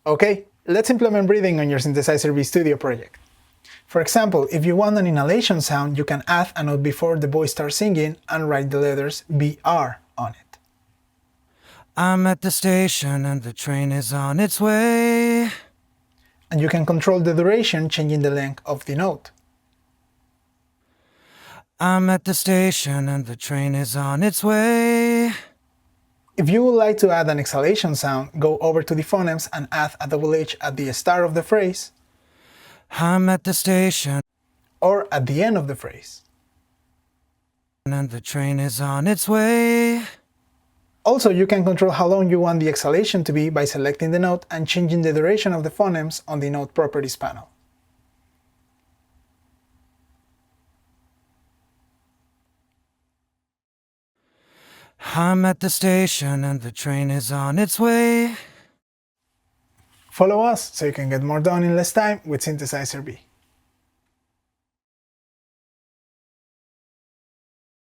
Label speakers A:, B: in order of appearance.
A: Okay, let's implement breathing on your Synthesizer V Studio project. For example, if you want an inhalation sound, you can add a note before the voice starts singing and write the letters BR on it.
B: I'm at the station and the train is on its way.
A: And you can control the duration, changing the length of the note.
B: I'm at the station and the train is on its way.
A: If you would like to add an exhalation sound, go over to the phonemes and add a double H at the start of the phrase,
B: I'm at the station
A: or at the end of the phrase.
B: and the train is on its way.
A: Also, you can control how long you want the exhalation to be by selecting the note and changing the duration of the phonemes on the Note Properties panel.
B: I'm at the station and the train is on its way.
A: Follow us so you can get more done in less time with Synthesizer V.